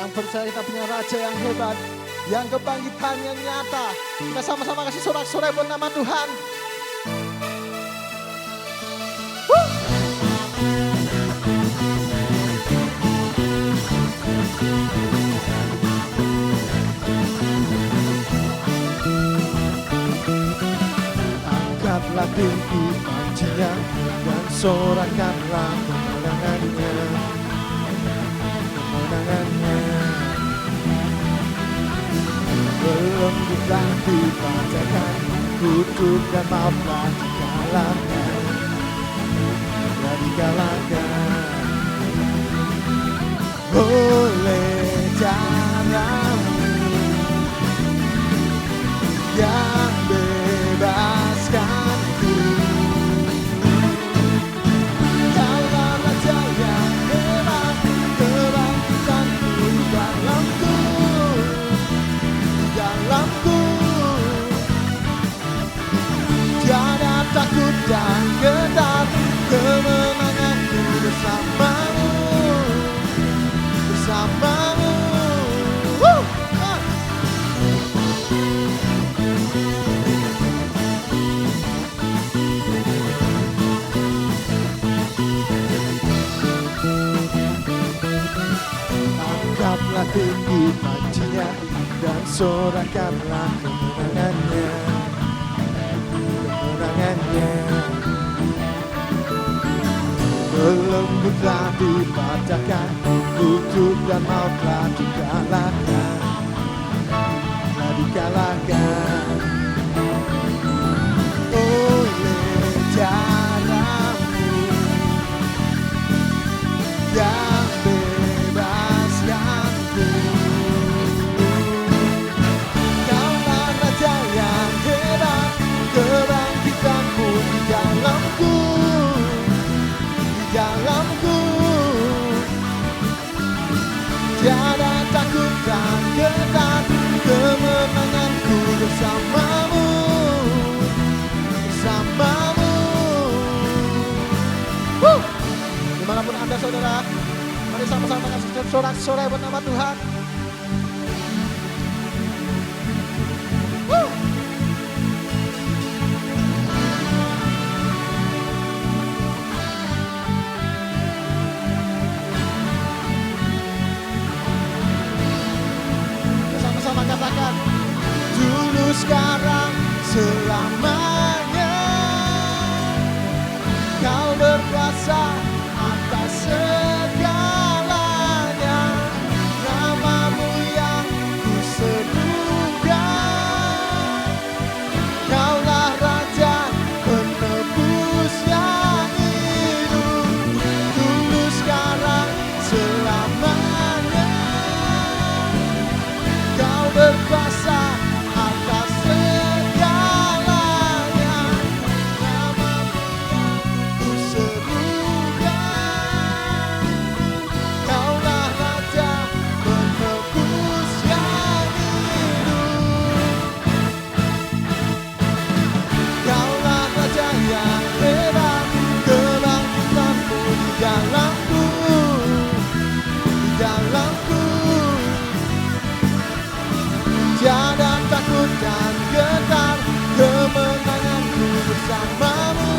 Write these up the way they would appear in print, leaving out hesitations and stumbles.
yang percaya kita punya Raja yang hebat, yang kebangkitannya nyata. Kita sama-sama kasih sorak-sorai buat nama Tuhan. Angkatlah tinggi pancinya dan sorakanlah kemenangannya. Belum kita dibacakan, kutuk dan maaflah dikalahkan, ya dikalahkan oleh caramu yang bebaskanku. Kaulah Raja yang hebat, kebangkitanku di dalamku, di dalamku. Tiada takut dan gentar, kemenanganku bersamamu, bersamamu. Angkatlah tinggi pancinya dan sorakanlah kemenangannya, kemenangannya. Belembutlah dipatahkan, kutuk dan mautlah dikalahkan, telah dikalahkan oleh caramu yang bebaskanku. Kaulah Raja yang hebat, kebangkitanku di dalamku, di dalamku. Tiada takut dan gentar, kemenanganku bersamamu, bersamamu. Dimanapun Anda saudara, mari sama-sama kasih sorak-sorai buat nama Tuhan. Sama-sama katakan, dulu sekarang selamanya Kau berkuasa atas segalanya. Namamu yang ku serukan, Kaulah Raja penebus yang hidup, dulu sekarang selamanya. Kau berkuasa atas segalanya. Namamu yang ku serukan, Kaulah Raja penebus yang hidup. Kaulah Raja yang hebat, kebangkitanku di dalamku, di dalamku. Tiada takut dan gentar, kemenanganku bersamamu,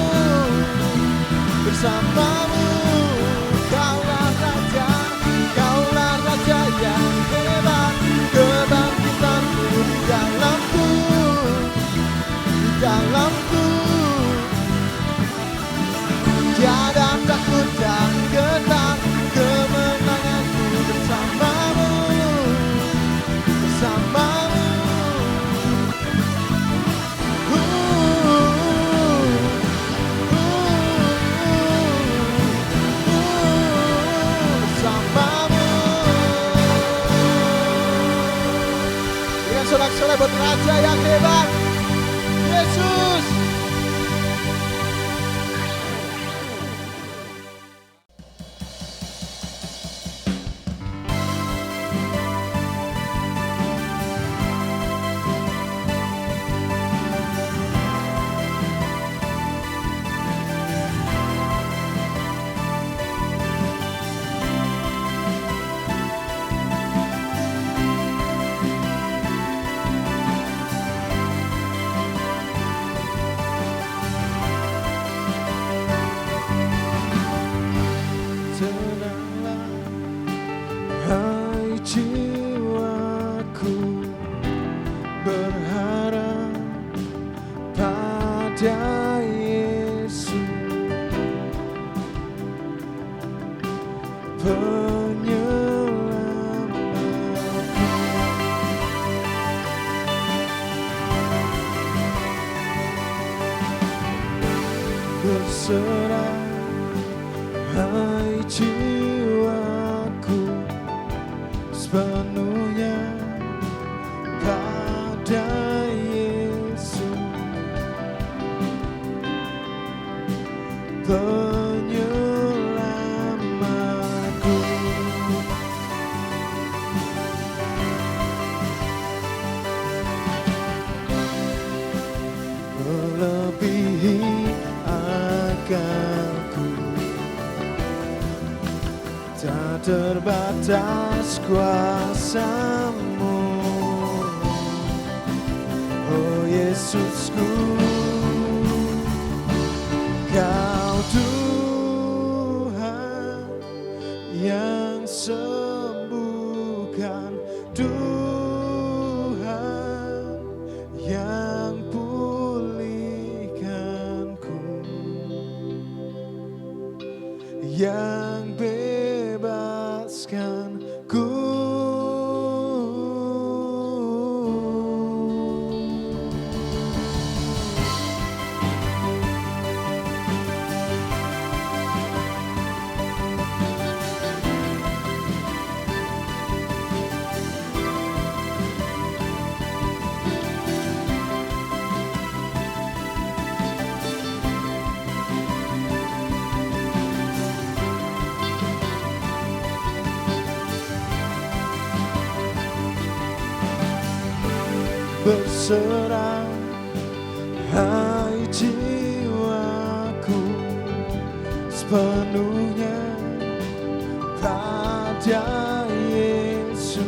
bersamamu. Kaulah Raja, Kaulah Raja yang hebat, kebangkitanku di dalamku, di dalamku. Tiada takut dan gentar, kemenanganku bersamamu, bersamamu. Berserah hai jiwaku sepenuhnya pada Yesus, penyelamatku. Melebihi akalku, tak terbatas kuasa-Mu, oh Yesusku. Kau Tuhan yang sembuhkan, Tuhan yang pulihkanku, yang bebaskanku. Berserah hai jiwaku sepenuhnya pada Yesus,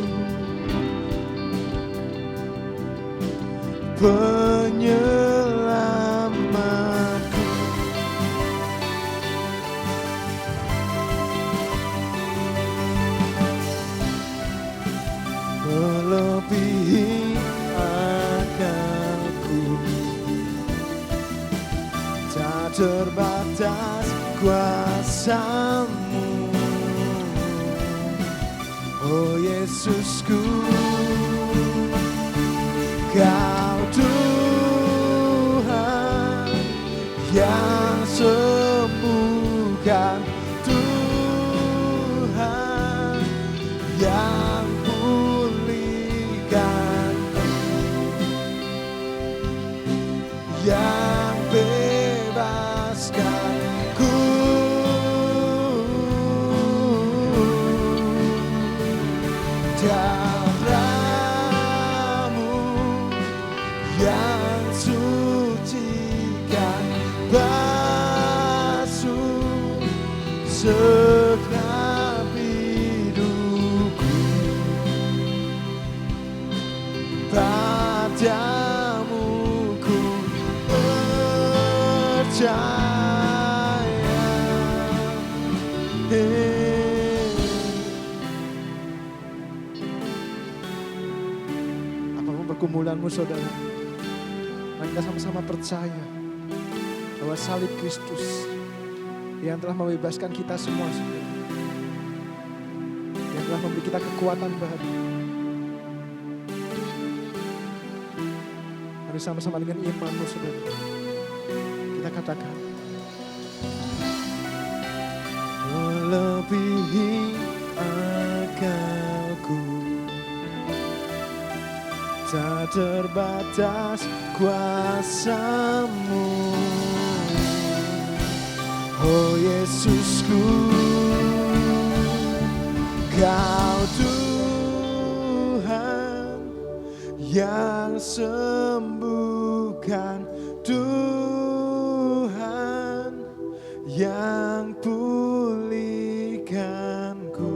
penyelamatku. Melebihi akalku, tak terbatas kuasa-Mu, oh Yesusku. Kau Tuhan yang sembuhkan, Tuhan yang pulihkanku, yang bebaskanku. Darah-Mu yang sucikan, basuh segenap hidupku. Padamu ku percaya. Apapun pergumulanmu saudara, mari kita sama-sama percaya bahwa salib Kristus yang telah membebaskan kita semua, saudara, yang telah memberi kita kekuatan baru. Mari sama-sama dengan imanmu saudara, kita katakan, melebihi akalku, tak terbatas kuasa-Mu, oh Yesusku. Kau Tuhan yang sembuhkan, Tuhan yang pulihkanku,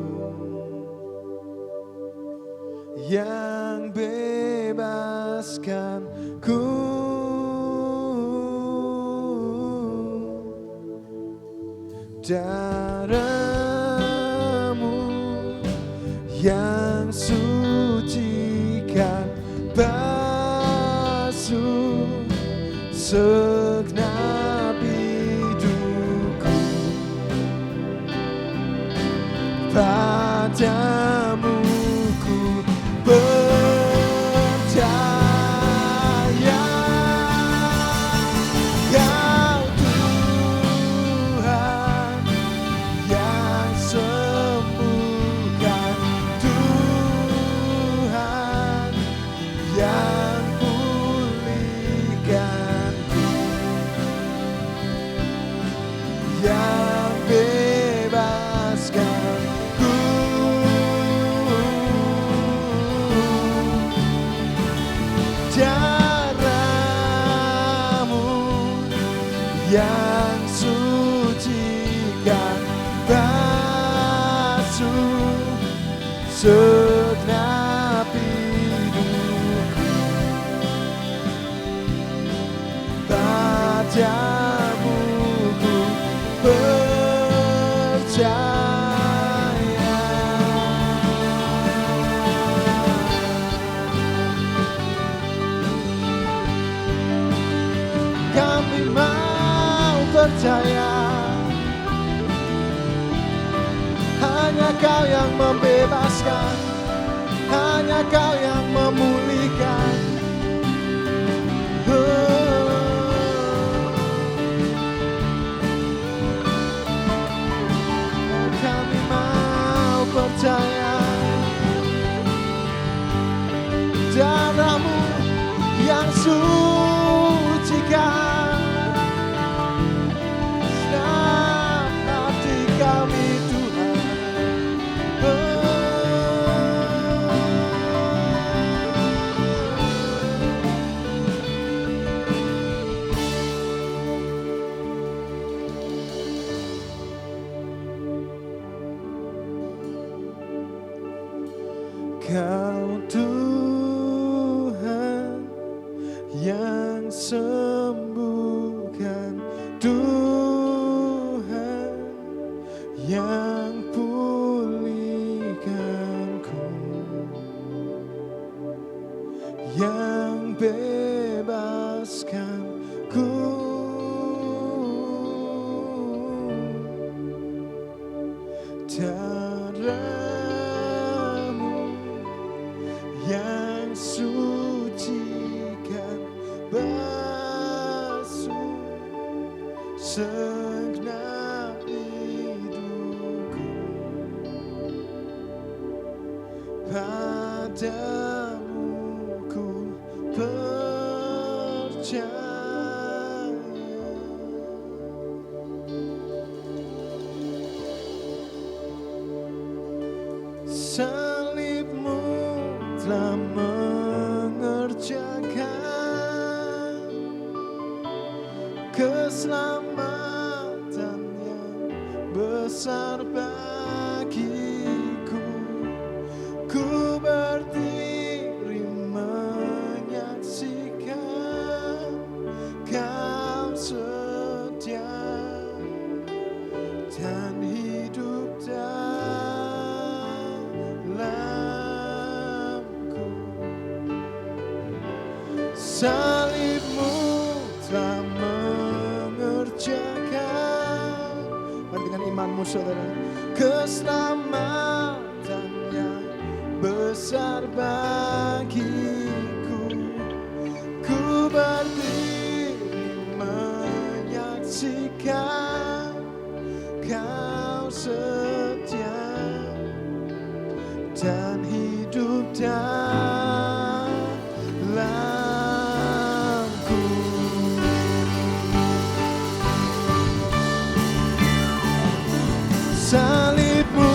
yang bebaskanku. Darah-Mu yang sucikan, basuh segenap hidupku. Padamu ku percaya. Kau percaya. Kami mau percaya, hanya Kau yang membebaskan, hanya Kau yang memulihkan. Kami mau percaya, darah-Mu yang sucikan setiap hati kami, Tuhan. Kau Tuhan yang sembuhkan, Tuhan yang pulihkanku, yang bebaskanku. Darah-Mu yang sucikan, basuh segenap hidupku. Padamu ku percaya. Salib-Mu telah mengerjakan keselamatan yang besar bagiku. Ku berdiri menyaksikan Kau setia dan hidup dalamku. Salib-Mu telah mengerjakan, mari dengan imanmu saudara, keselamatan yang besar bagiku. Ku berdiri menyaksikan Kau setia dan hidup dalamku. Salib-Mu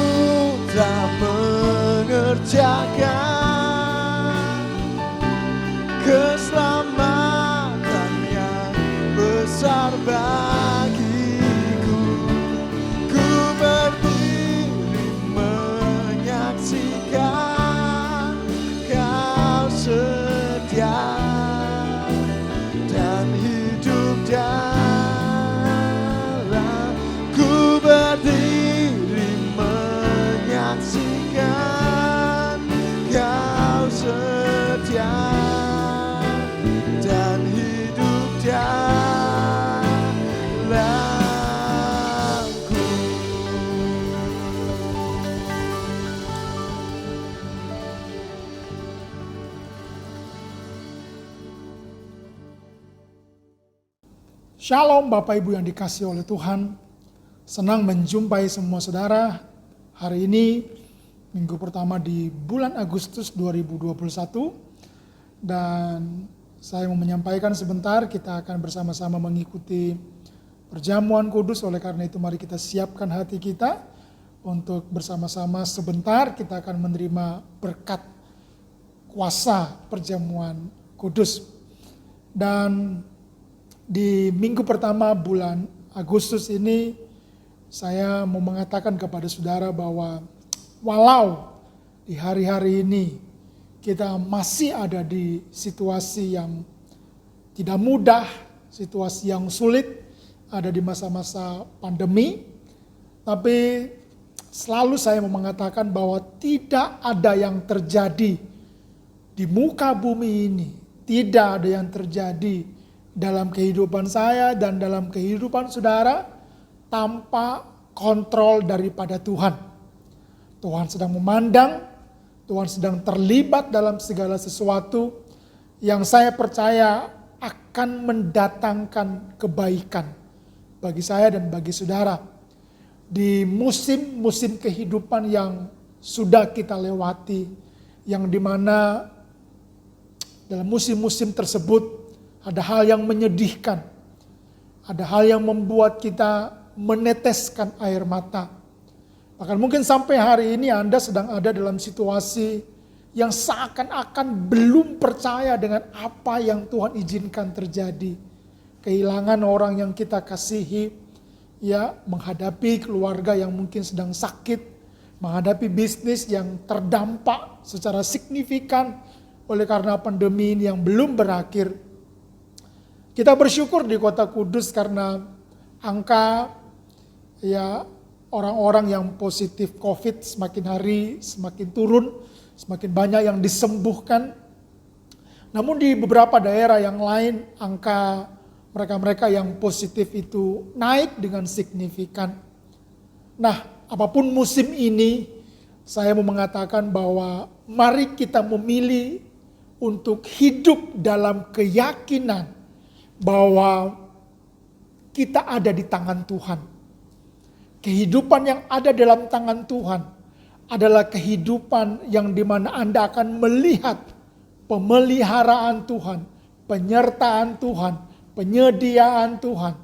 telah mengerjakan keselamatan yang besar bagiku. Ku berdiri menyaksikan Kau setia dan hidup dalam. Ku berdiri menyaksikan Kau setia dan hidup dalamku. Shalom Bapak Ibu yang dikasihi oleh Tuhan. Senang menjumpai semua saudara. Hari ini minggu pertama di bulan Agustus 2021. Dan saya mau menyampaikan sebentar, kita akan bersama-sama mengikuti perjamuan kudus. Oleh karena itu mari kita siapkan hati kita untuk bersama-sama sebentar kita akan menerima berkat kuasa perjamuan kudus. Dan di minggu pertama bulan Agustus ini saya mau mengatakan kepada saudara bahwa walau di hari-hari ini kita masih ada di situasi yang tidak mudah, situasi yang sulit, ada di masa-masa pandemi, Tapi selalu saya mau mengatakan bahwa tidak ada yang terjadi di muka bumi ini, tidak ada yang terjadi dalam kehidupan saya dan dalam kehidupan saudara tanpa kontrol daripada Tuhan. Tuhan sedang memandang, Tuhan sedang terlibat dalam segala sesuatu yang saya percaya akan mendatangkan kebaikan bagi saya dan bagi saudara. Di musim-musim kehidupan yang sudah kita lewati, yang dimana dalam musim-musim tersebut ada hal yang menyedihkan, ada hal yang membuat kita meneteskan air mata. Bahkan mungkin sampai hari ini Anda sedang ada dalam situasi yang seakan-akan belum percaya dengan apa yang Tuhan izinkan terjadi. Kehilangan orang yang kita kasihi, ya, menghadapi keluarga yang mungkin sedang sakit, menghadapi bisnis yang terdampak secara signifikan oleh karena pandemi ini yang belum berakhir. Kita bersyukur di Kota Kudus karena angka ya orang-orang yang positif COVID semakin hari semakin turun, semakin banyak yang disembuhkan. Namun di beberapa daerah yang lain angka mereka-mereka yang positif itu naik dengan signifikan. Nah, apapun musim ini, saya mau mengatakan bahwa mari kita memilih untuk hidup dalam keyakinan bahwa kita ada di tangan Tuhan. Kehidupan yang ada dalam tangan Tuhan adalah kehidupan yang dimana Anda akan melihat pemeliharaan Tuhan, penyertaan Tuhan, penyediaan Tuhan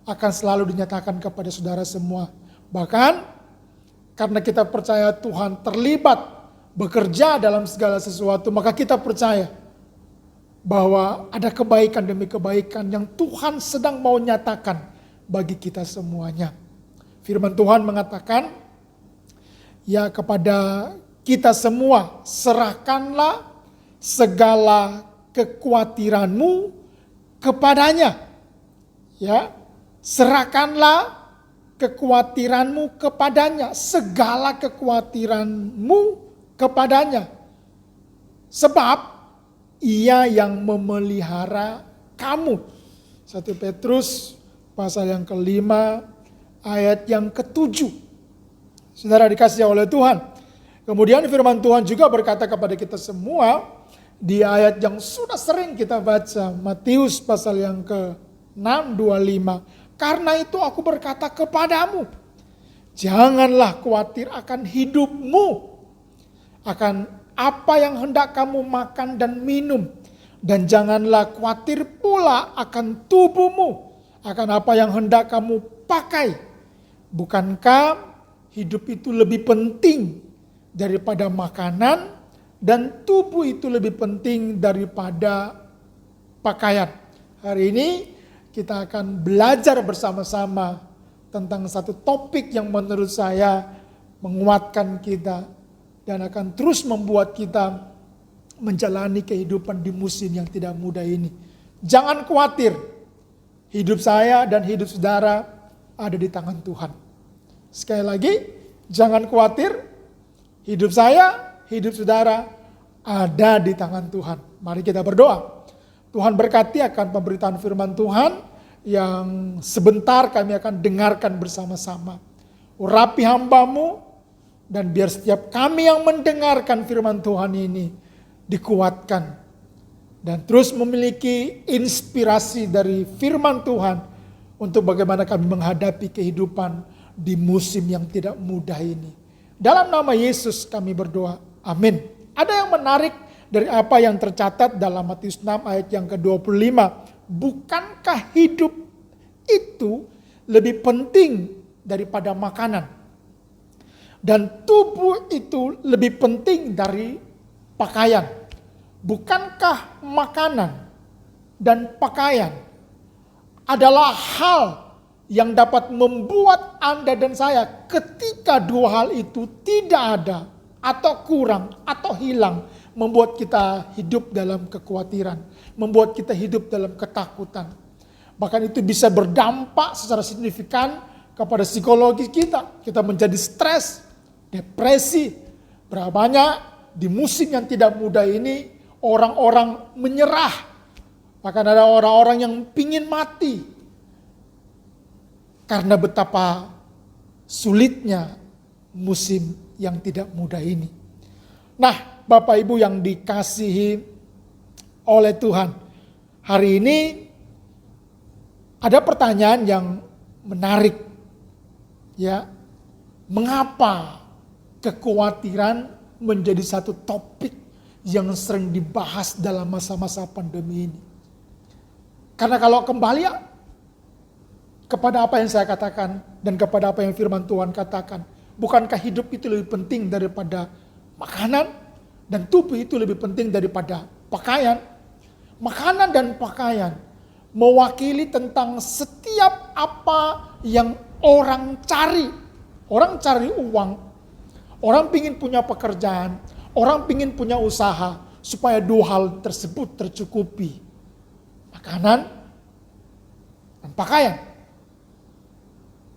akan selalu dinyatakan kepada saudara semua. Bahkan karena kita percaya Tuhan terlibat bekerja dalam segala sesuatu, maka kita percaya bahwa ada kebaikan demi kebaikan yang Tuhan sedang mau nyatakan bagi kita semuanya. Firman Tuhan mengatakan, ya kepada kita semua, serahkanlah segala kekhawatiranmu kepadanya. Ya, serahkanlah kekhawatiranmu kepadanya, segala kekhawatiranmu kepadanya. Sebab ia yang memelihara kamu. 1 Petrus pasal yang ke-5 ayat yang ke-7. Saudara dikasihi oleh Tuhan. Kemudian firman Tuhan juga berkata kepada kita semua di ayat yang sudah sering kita baca, Matius pasal yang ke-6:25. Karena itu aku berkata kepadamu, janganlah khawatir akan hidupmu, akan apa yang hendak kamu makan dan minum, dan janganlah khawatir pula akan tubuhmu, akan apa yang hendak kamu pakai. Bukankah hidup itu lebih penting daripada makanan, dan tubuh itu lebih penting daripada pakaian? Hari ini kita akan belajar bersama-sama tentang satu topik yang menurut saya menguatkan kita dan akan terus membuat kita menjalani kehidupan di musim yang tidak mudah ini. Jangan khawatir, hidup saya dan hidup saudara ada di tangan Tuhan. Sekali lagi, jangan khawatir, hidup saya, hidup saudara ada di tangan Tuhan. Mari kita berdoa. Tuhan berkati akan pemberitaan firman Tuhan yang sebentar kami akan dengarkan bersama-sama. Urapi hamba-Mu, dan biar setiap kami yang mendengarkan firman Tuhan ini dikuatkan. Dan terus memiliki inspirasi dari firman Tuhan untuk bagaimana kami menghadapi kehidupan di musim yang tidak mudah ini. Dalam nama Yesus kami berdoa. Amin. Ada yang menarik dari apa yang tercatat dalam Matius 6 ayat yang ke-25. Bukankah hidup itu lebih penting daripada makanan? Dan tubuh itu lebih penting dari pakaian. Bukankah makanan dan pakaian adalah hal yang dapat membuat Anda dan saya ketika dua hal itu tidak ada atau kurang atau hilang, membuat kita hidup dalam kekhawatiran, membuat kita hidup dalam ketakutan. Bahkan itu bisa berdampak secara signifikan kepada psikologi kita. Kita menjadi stres, depresi. Berapa banyak di musim yang tidak mudah ini orang-orang menyerah. Bahkan ada orang-orang yang pingin mati. Karena betapa sulitnya musim yang tidak mudah ini. Nah, Bapak Ibu yang dikasihi oleh Tuhan. Hari ini ada pertanyaan yang menarik. Ya, mengapa kekhawatiran menjadi satu topik yang sering dibahas dalam masa-masa pandemi ini? Karena kalau kembali kepada apa yang saya katakan dan kepada apa yang firman Tuhan katakan, bukankah hidup itu lebih penting daripada makanan dan tubuh itu lebih penting daripada pakaian? Makanan dan pakaian mewakili tentang setiap apa yang orang cari. Orang cari uang, orang ingin punya pekerjaan, orang ingin punya usaha supaya dua hal tersebut tercukupi. Makanan dan pakaian.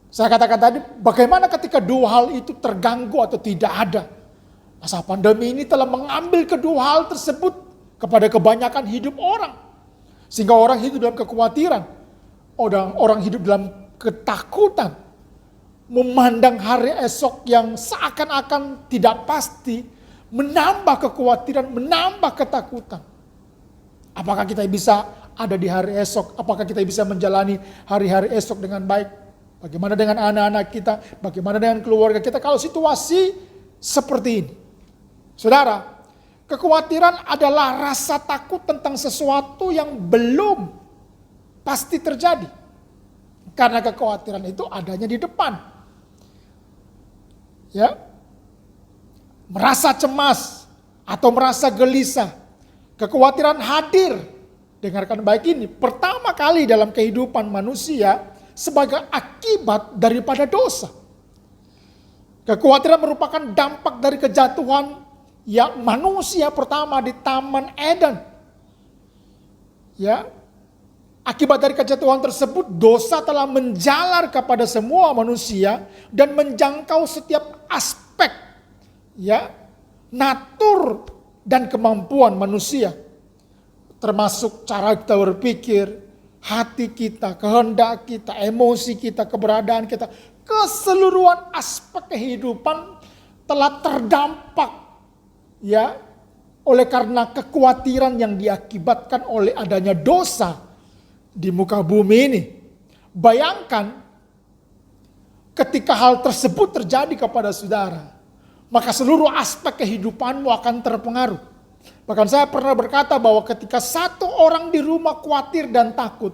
Saya katakan tadi, bagaimana ketika dua hal itu terganggu atau tidak ada? Masa pandemi ini telah mengambil kedua hal tersebut kepada kebanyakan hidup orang. Sehingga orang hidup dalam kekhawatiran. Orang hidup dalam ketakutan. Memandang hari esok yang seakan-akan tidak pasti. Menambah kekhawatiran, menambah ketakutan. Apakah kita bisa ada di hari esok? Apakah kita bisa menjalani hari-hari esok dengan baik? Bagaimana dengan anak-anak kita? Bagaimana dengan keluarga kita? Kalau situasi seperti ini. Saudara, kekhawatiran adalah rasa takut tentang sesuatu yang belum pasti terjadi. Karena kekhawatiran itu adanya di depan. Ya. Merasa cemas atau merasa gelisah. Kekhawatiran hadir. Dengarkan baik ini. Pertama kali dalam kehidupan manusia sebagai akibat daripada dosa. Kekhawatiran merupakan dampak dari kejatuhan yang manusia pertama di Taman Eden. Ya. Akibat dari kejatuhan tersebut, dosa telah menjalar kepada semua manusia dan menjangkau setiap aspek, ya, natur dan kemampuan manusia. Termasuk cara kita berpikir, hati kita, kehendak kita, emosi kita, keberadaan kita, keseluruhan aspek kehidupan telah terdampak, ya, oleh karena kekhawatiran yang diakibatkan oleh adanya dosa di muka bumi ini. Bayangkan ketika hal tersebut terjadi kepada saudara, maka seluruh aspek kehidupanmu akan terpengaruh. Bahkan saya pernah berkata bahwa ketika satu orang di rumah khawatir dan takut,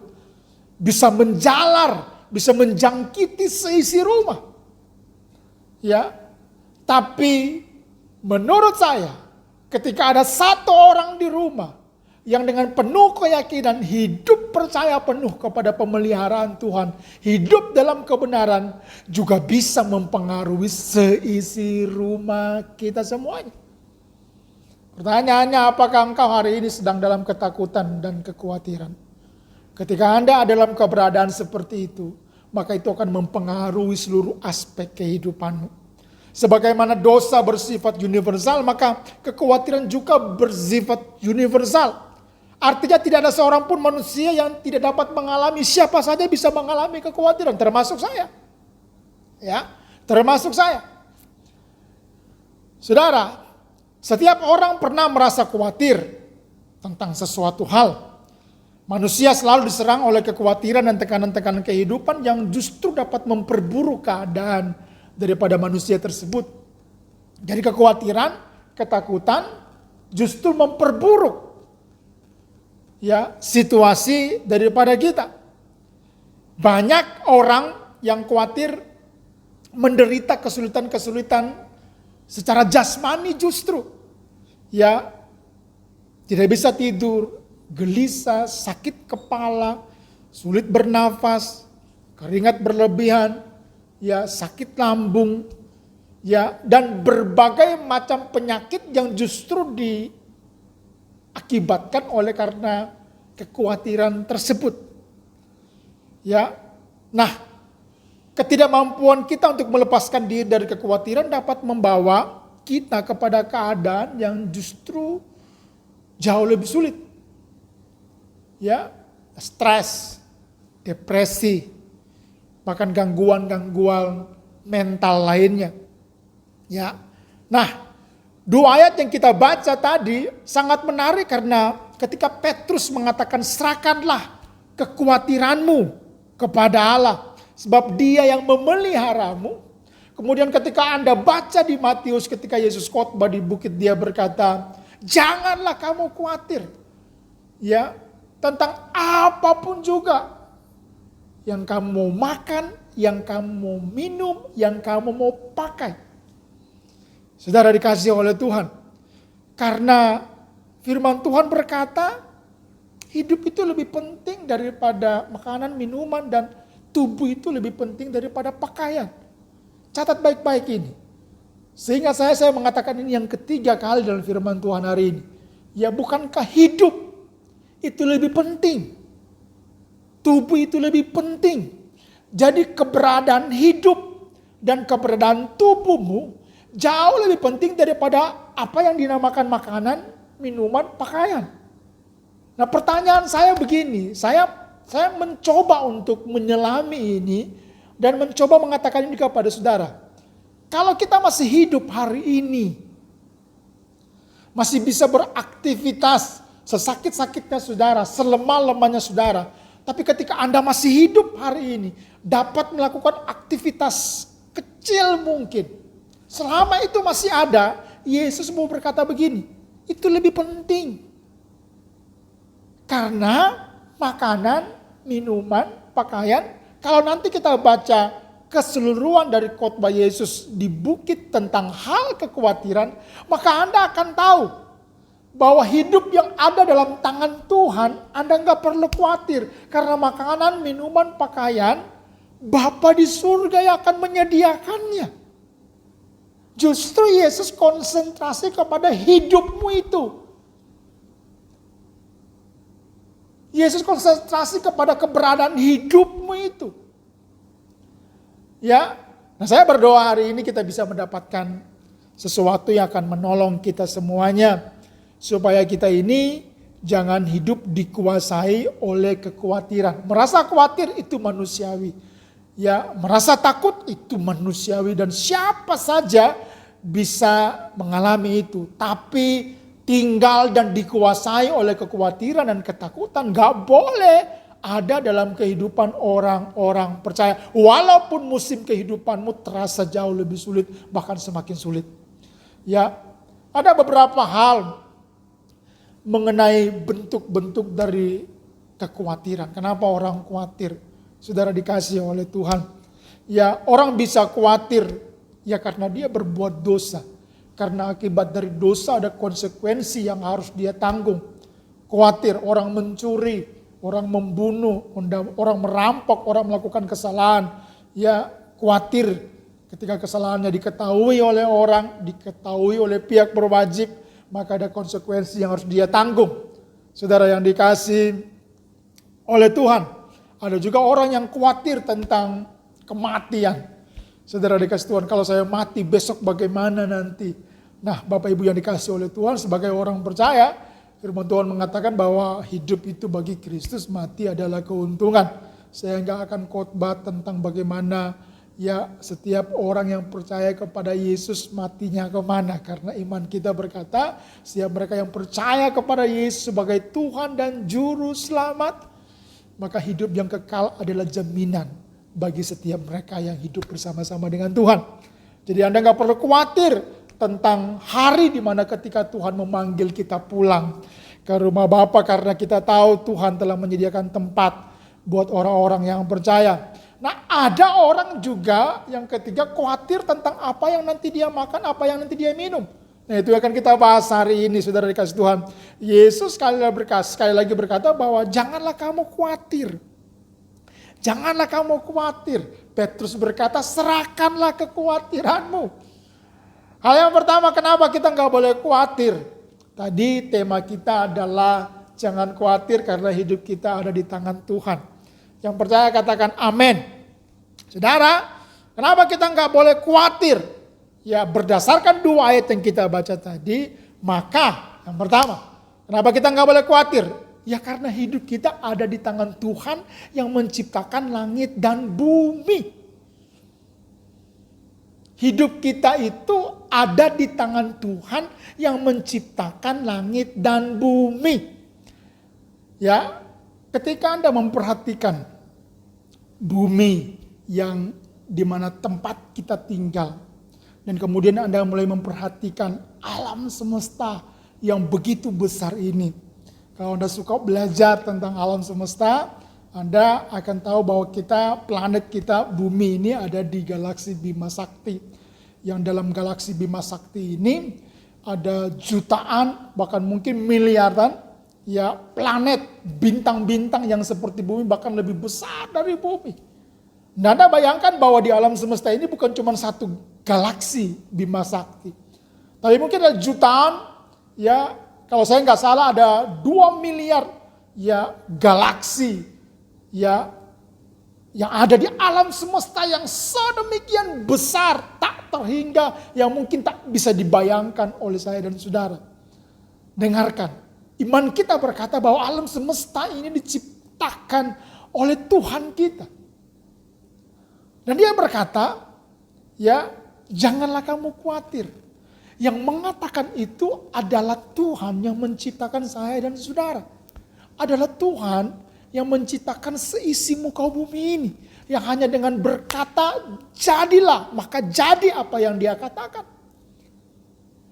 bisa menjalar, bisa menjangkiti seisi rumah. Ya, tapi menurut saya, ketika ada satu orang di rumah yang dengan penuh keyakinan hidup percaya penuh kepada pemeliharaan Tuhan, hidup dalam kebenaran, juga bisa mempengaruhi seisi rumah kita semuanya. Pertanyaannya, apakah engkau hari ini sedang dalam ketakutan dan kekhawatiran? Ketika Anda ada dalam keberadaan seperti itu, maka itu akan mempengaruhi seluruh aspek kehidupanmu. Sebagaimana dosa bersifat universal, maka kekhawatiran juga bersifat universal. Artinya tidak ada seorang pun manusia yang tidak dapat mengalami, siapa saja bisa mengalami kekhawatiran, termasuk saya. Ya, termasuk saya. Saudara, setiap orang pernah merasa khawatir tentang sesuatu hal. Manusia selalu diserang oleh kekhawatiran dan tekanan-tekanan kehidupan yang justru dapat memperburuk keadaan daripada manusia tersebut. Jadi kekhawatiran, ketakutan justru memperburuk, ya, situasi daripada kita. Banyak orang yang khawatir menderita kesulitan-kesulitan secara jasmani justru. Ya, tidak bisa tidur, gelisah, sakit kepala, sulit bernafas, keringat berlebihan, ya, sakit lambung, ya, dan berbagai macam penyakit yang justru diakibatkan oleh karena kekhawatiran tersebut. Ya. Nah, ketidakmampuan kita untuk melepaskan diri dari kekhawatiran dapat membawa kita kepada keadaan yang justru jauh lebih sulit. Ya, stres, depresi, bahkan gangguan-gangguan mental lainnya. Ya. Nah, 2 ayat yang kita baca tadi sangat menarik karena ketika Petrus mengatakan serahkanlah kekhawatiranmu kepada Allah sebab Dia yang memeliharamu. Kemudian ketika Anda baca di Matius ketika Yesus khotbah di bukit, Dia berkata, janganlah kamu khawatir. Ya, tentang apapun juga yang kamu mau makan, yang kamu mau minum, yang kamu mau pakai. Saudara dikasihi oleh Tuhan. Karena firman Tuhan berkata, hidup itu lebih penting daripada makanan, minuman, dan tubuh itu lebih penting daripada pakaian. Catat baik-baik ini. Sehingga saya mengatakan ini yang ketiga kali dalam firman Tuhan hari ini. Ya, bukankah hidup itu lebih penting? Tubuh itu lebih penting. Jadi keberadaan hidup dan keberadaan tubuhmu jauh lebih penting daripada apa yang dinamakan makanan, minuman, pakaian. Nah, pertanyaan saya begini, saya mencoba untuk menyelami ini dan mencoba mengatakan ini kepada saudara. Kalau kita masih hidup hari ini, masih bisa beraktivitas sesakit-sakitnya saudara, selemah-lemahnya saudara, tapi ketika Anda masih hidup hari ini, dapat melakukan aktivitas kecil mungkin. Selama itu masih ada, Yesus mau berkata begini, itu lebih penting. Karena makanan, minuman, pakaian, kalau nanti kita baca keseluruhan dari khotbah Yesus di bukit tentang hal kekhawatiran, maka Anda akan tahu bahwa hidup yang ada dalam tangan Tuhan, Anda nggak perlu khawatir. Karena makanan, minuman, pakaian, Bapa di surga yang akan menyediakannya. Justru Yesus konsentrasi kepada hidupmu itu. Yesus konsentrasi kepada keberadaan hidupmu itu. Ya, nah saya berdoa hari ini kita bisa mendapatkan sesuatu yang akan menolong kita semuanya. Supaya kita ini jangan hidup dikuasai oleh kekhawatiran. Merasa khawatir itu manusiawi. Ya, merasa takut itu manusiawi dan siapa saja bisa mengalami itu. Tapi tinggal dan dikuasai oleh kekhawatiran dan ketakutan gak boleh ada dalam kehidupan orang-orang percaya. Walaupun musim kehidupanmu terasa jauh lebih sulit, bahkan semakin sulit. Ya, ada beberapa hal mengenai bentuk-bentuk dari kekhawatiran. Kenapa orang khawatir? Saudara dikasihi oleh Tuhan. Ya, orang bisa khawatir ya karena dia berbuat dosa. Karena akibat dari dosa ada konsekuensi yang harus dia tanggung. Khawatir orang mencuri, orang membunuh, orang merampok, orang melakukan kesalahan. Ya, khawatir ketika kesalahannya diketahui oleh orang, diketahui oleh pihak berwajib, maka ada konsekuensi yang harus dia tanggung. Saudara yang dikasihi oleh Tuhan. Ada juga orang yang khawatir tentang kematian. Saudara dikasihi Tuhan, kalau saya mati besok bagaimana nanti? Nah, Bapak Ibu yang dikasihi oleh Tuhan, sebagai orang percaya, firman Tuhan mengatakan bahwa hidup itu bagi Kristus, mati adalah keuntungan. Saya nggak akan khotbah tentang bagaimana ya setiap orang yang percaya kepada Yesus matinya kemana. Karena iman kita berkata, setiap mereka yang percaya kepada Yesus sebagai Tuhan dan Juru Selamat, maka hidup yang kekal adalah jaminan bagi setiap mereka yang hidup bersama-sama dengan Tuhan. Jadi Anda nggak perlu khawatir tentang hari di mana ketika Tuhan memanggil kita pulang ke rumah Bapa, karena kita tahu Tuhan telah menyediakan tempat buat orang-orang yang percaya. Nah, ada orang juga yang ketiga khawatir tentang apa yang nanti dia makan, apa yang nanti dia minum. Nah, itu akan kita bahas hari ini, saudara dikasih Tuhan. Yesus sekali lagi berkata bahwa janganlah kamu khawatir. Janganlah kamu khawatir. Petrus berkata, serahkanlah kekhawatiranmu. Hal yang pertama, kenapa kita nggak boleh khawatir? Tadi tema kita adalah jangan khawatir karena hidup kita ada di tangan Tuhan. Yang percaya katakan amin. Saudara, Kenapa kita nggak boleh khawatir? Ya, berdasarkan 2 ayat yang kita baca tadi, maka yang pertama, kenapa kita nggak boleh khawatir? Ya karena hidup kita ada di tangan Tuhan yang menciptakan langit dan bumi. Hidup kita itu ada di tangan Tuhan yang menciptakan langit dan bumi. Ya, ketika Anda memperhatikan bumi yang di mana tempat kita tinggal, dan kemudian Anda mulai memperhatikan alam semesta yang begitu besar ini. Kalau Anda suka belajar tentang alam semesta, Anda akan tahu bahwa planet kita, bumi ini ada di galaksi Bima Sakti. Yang dalam galaksi Bima Sakti ini ada jutaan, bahkan mungkin miliaran ya planet, bintang-bintang yang seperti bumi, bahkan lebih besar dari bumi. Nah, Anda bayangkan bahwa di alam semesta ini bukan cuma satu galaksi Bima Sakti. Tapi mungkin ada jutaan, ya kalau saya nggak salah ada 2 miliar ya galaksi ya yang ada di alam semesta yang sedemikian besar, tak terhingga, yang mungkin tak bisa dibayangkan oleh saya dan saudara. Dengarkan, iman kita berkata bahwa alam semesta ini diciptakan oleh Tuhan kita. Dan dia berkata, ya janganlah kamu khawatir. Yang mengatakan itu adalah Tuhan yang menciptakan saya dan saudara. Adalah Tuhan yang menciptakan seisi muka bumi ini. Yang hanya dengan berkata, jadilah, maka jadi apa yang dia katakan.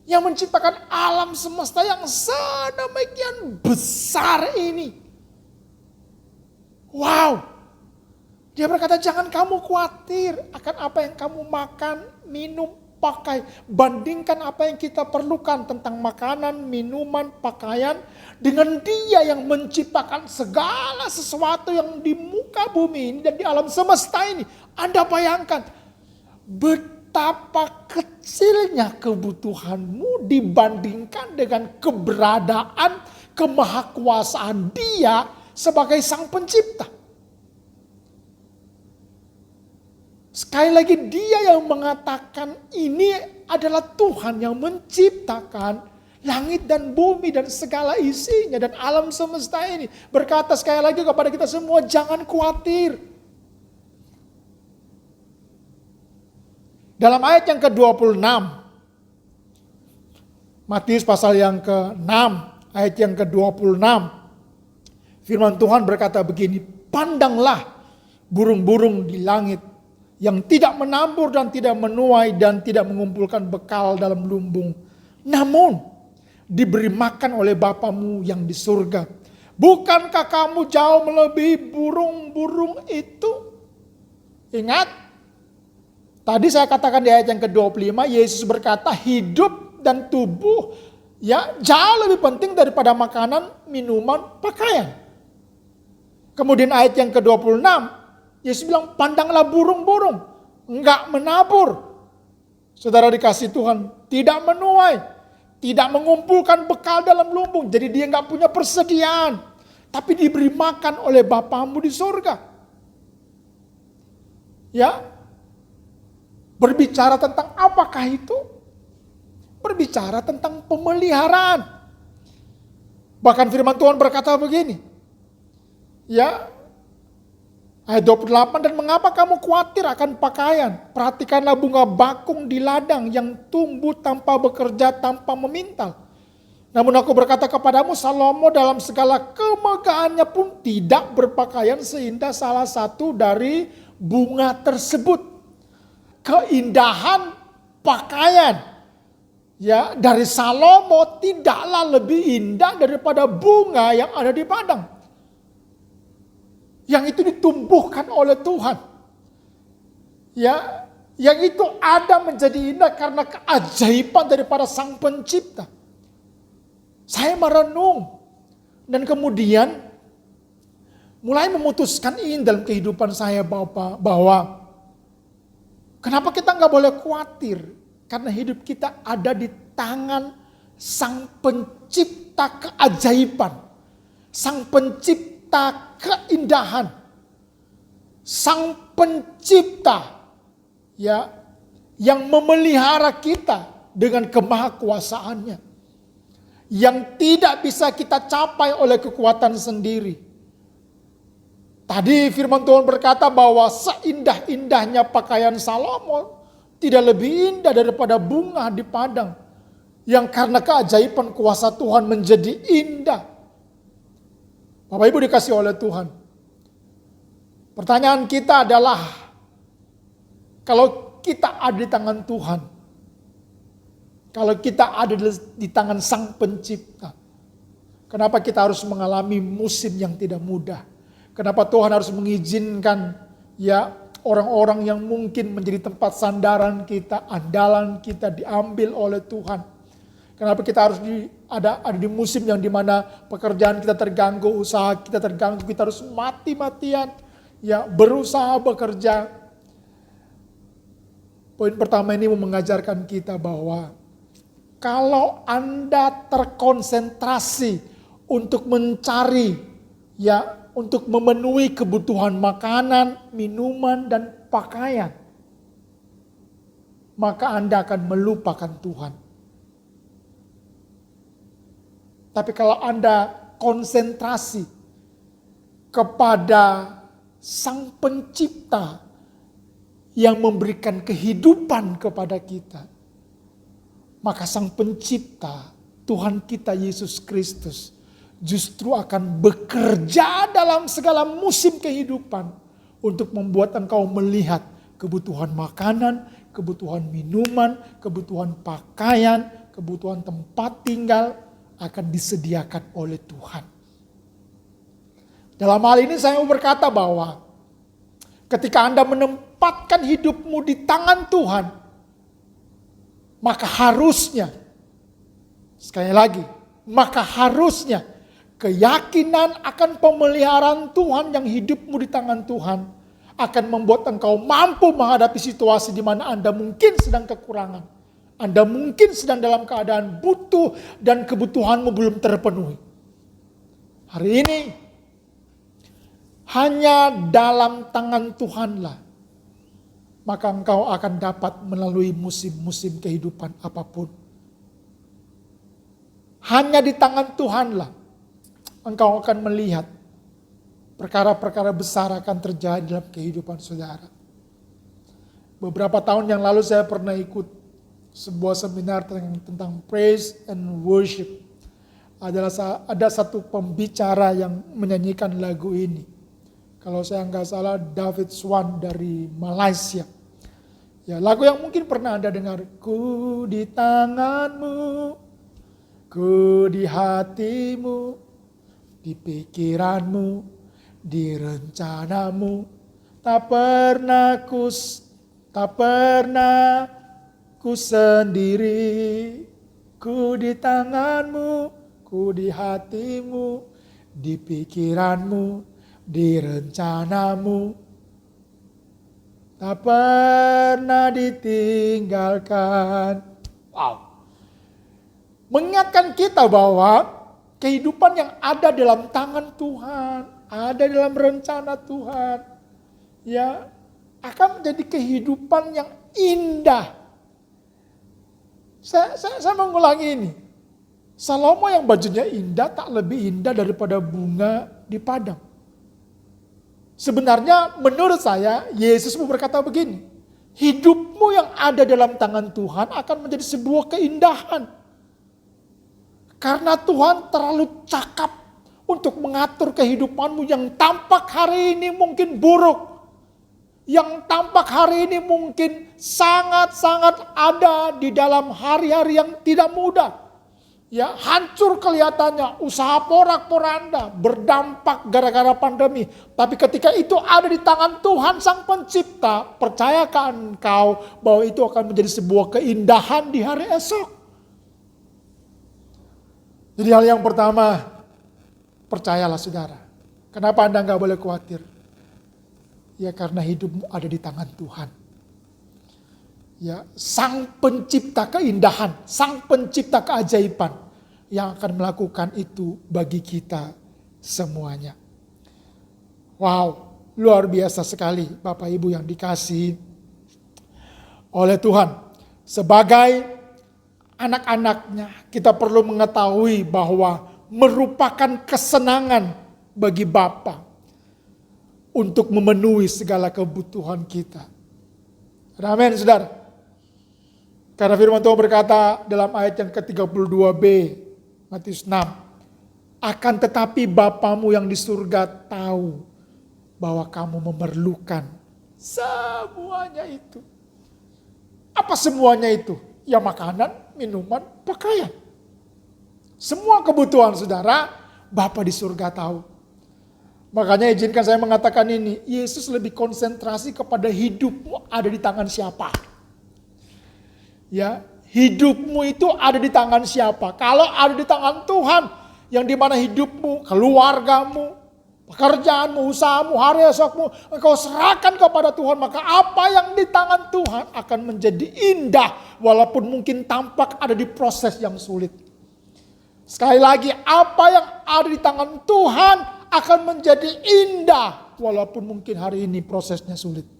Yang menciptakan alam semesta yang sedemikian besar ini. Wow. Dia berkata, jangan kamu khawatir akan apa yang kamu makan, minum, pakai. Bandingkan apa yang kita perlukan tentang makanan, minuman, pakaian. Dengan dia yang menciptakan segala sesuatu yang di muka bumi ini dan di alam semesta ini. Anda bayangkan betapa kecilnya kebutuhanmu dibandingkan dengan keberadaan, kemahakuasaan dia sebagai sang pencipta. Sekali lagi dia yang mengatakan ini adalah Tuhan yang menciptakan langit dan bumi dan segala isinya dan alam semesta ini. Berkata sekali lagi kepada kita semua, jangan khawatir. Dalam ayat yang ke-26, Matius pasal yang ke-6, ayat yang ke-26, firman Tuhan berkata begini, pandanglah burung-burung di langit, yang tidak menabur dan tidak menuai dan tidak mengumpulkan bekal dalam lumbung. Namun diberi makan oleh Bapamu yang di surga. Bukankah kamu jauh melebihi burung-burung itu? Ingat, tadi saya katakan di ayat yang ke-25, Yesus berkata hidup dan tubuh ya jauh lebih penting daripada makanan, minuman, pakaian. Kemudian ayat yang ke-26, Yesus bilang, pandanglah burung-burung, enggak menabur. Saudara dikasih Tuhan, tidak menuai, tidak mengumpulkan bekal dalam lumbung. Jadi dia enggak punya persediaan. Tapi diberi makan oleh Bapamu di surga. Ya, berbicara tentang apakah itu? Berbicara tentang pemeliharaan. Bahkan firman Tuhan berkata begini. Ya, ayat 28, dan mengapa kamu khawatir akan pakaian? Perhatikanlah bunga bakung di ladang yang tumbuh tanpa bekerja, tanpa memintal. Namun aku berkata kepadamu, Salomo dalam segala kemegahannya pun tidak berpakaian seindah salah satu dari bunga tersebut. Keindahan pakaian ya dari Salomo tidaklah lebih indah daripada bunga yang ada di padang. Yang itu ditumbuhkan oleh Tuhan. Ya, yang itu ada menjadi indah karena keajaiban daripada Sang Pencipta. Saya merenung dan kemudian mulai memutuskan ini dalam kehidupan saya bahwa kenapa kita nggak boleh khawatir karena hidup kita ada di tangan Sang Pencipta keajaiban, Sang Pencipta keindahan, Sang Pencipta ya, yang memelihara kita dengan kemahakuasaannya, yang tidak bisa kita capai oleh kekuatan sendiri. Tadi firman Tuhan berkata bahwa seindah-indahnya pakaian Salomo tidak lebih indah daripada bunga di padang, yang karena keajaiban kuasa Tuhan menjadi indah. Bapak Ibu dikasih oleh Tuhan. Pertanyaan kita adalah, kalau kita ada di tangan Tuhan, kalau kita ada di tangan Sang Pencipta, kenapa kita harus mengalami musim yang tidak mudah? Kenapa Tuhan harus mengizinkan ya orang-orang yang mungkin menjadi tempat sandaran kita, andalan kita diambil oleh Tuhan? Kenapa kita harus ada di musim yang dimana pekerjaan kita terganggu, usaha kita terganggu, kita harus mati-matian ya berusaha bekerja. Poin pertama ini mengajarkan kita bahwa kalau Anda terkonsentrasi untuk mencari ya, untuk memenuhi kebutuhan makanan, minuman, dan pakaian, maka Anda akan melupakan Tuhan. Tapi kalau Anda konsentrasi kepada Sang Pencipta yang memberikan kehidupan kepada kita, maka Sang Pencipta, Tuhan kita Yesus Kristus, justru akan bekerja dalam segala musim kehidupan untuk membuat engkau melihat kebutuhan makanan, kebutuhan minuman, kebutuhan pakaian, kebutuhan tempat tinggal akan disediakan oleh Tuhan. Dalam hal ini saya mau berkata bahwa ketika Anda menempatkan hidupmu di tangan Tuhan, maka harusnya, sekali lagi, maka harusnya keyakinan akan pemeliharaan Tuhan yang hidupmu di tangan Tuhan akan membuat engkau mampu menghadapi situasi di mana Anda mungkin sedang kekurangan. Anda mungkin sedang dalam keadaan butuh dan kebutuhanmu belum terpenuhi. Hari ini hanya dalam tangan Tuhanlah maka engkau akan dapat melalui musim-musim kehidupan apapun. Hanya di tangan Tuhanlah engkau akan melihat perkara-perkara besar akan terjadi dalam kehidupan saudara. Beberapa tahun yang lalu saya pernah ikut sebuah seminar tentang praise and worship. Ada satu pembicara yang menyanyikan lagu ini. Kalau saya nggak salah David Swan dari Malaysia. Ya, lagu yang mungkin pernah Anda dengar. Ku di tanganmu, ku di hatimu, di pikiranmu, di rencanamu. Tak pernah ku sendiri, ku di tanganmu, ku di hatimu, di pikiranmu, di rencanamu. Tak pernah ditinggalkan. Wow. Mengingatkan kita bahwa kehidupan yang ada dalam tangan Tuhan, ada dalam rencana Tuhan, ya akan menjadi kehidupan yang indah. Saya mengulangi ini. Salomo yang bajunya indah tak lebih indah daripada bunga di padang. Sebenarnya menurut saya Yesus mau berkata begini. Hidupmu yang ada dalam tangan Tuhan akan menjadi sebuah keindahan. Karena Tuhan terlalu cakap untuk mengatur kehidupanmu yang tampak hari ini mungkin buruk. Yang tampak hari ini mungkin sangat-sangat ada di dalam hari-hari yang tidak mudah. Ya, hancur kelihatannya, usaha porak-poranda, berdampak gara-gara pandemi. Tapi ketika itu ada di tangan Tuhan Sang Pencipta, percayakan engkau bahwa itu akan menjadi sebuah keindahan di hari esok. Jadi hal yang pertama, percayalah saudara. Kenapa Anda nggak boleh khawatir? Ya karena hidupmu ada di tangan Tuhan. Ya, Sang Pencipta keindahan, Sang Pencipta keajaiban yang akan melakukan itu bagi kita semuanya. Wow, luar biasa sekali Bapak Ibu yang dikasihi. oleh Tuhan. Sebagai anak-anaknya, kita perlu mengetahui bahwa merupakan kesenangan bagi Bapa untuk memenuhi segala kebutuhan kita. Amin, saudara. Karena firman Tuhan berkata dalam ayat yang ke-32b, Matius 6. Akan tetapi Bapamu yang di surga tahu bahwa kamu memerlukan semuanya itu. Apa semuanya itu? Ya makanan, minuman, pakaian. Semua kebutuhan saudara, Bapa di surga tahu. Makanya izinkan saya mengatakan ini, Yesus lebih konsentrasi kepada hidupmu ada di tangan siapa. Ya, hidupmu itu ada di tangan siapa? Kalau ada di tangan Tuhan, yang dimana hidupmu, keluargamu, pekerjaanmu, usahamu, hari esokmu, engkau serahkan kepada Tuhan, maka apa yang di tangan Tuhan akan menjadi indah, walaupun mungkin tampak ada di proses yang sulit. Sekali lagi, apa yang ada di tangan Tuhan akan menjadi indah, walaupun mungkin hari ini prosesnya sulit.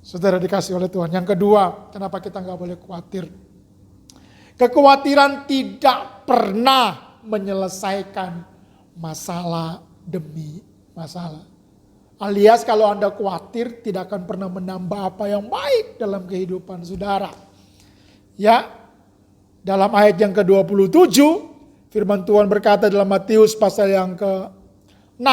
Saudara dikasih oleh Tuhan. Yang kedua, kenapa kita nggak boleh khawatir? Kekhawatiran tidak pernah menyelesaikan masalah demi masalah. Alias kalau Anda khawatir tidak akan pernah menambah apa yang baik dalam kehidupan saudara. Ya, dalam ayat yang ke-27, firman Tuhan berkata dalam Matius pasal yang ke-6,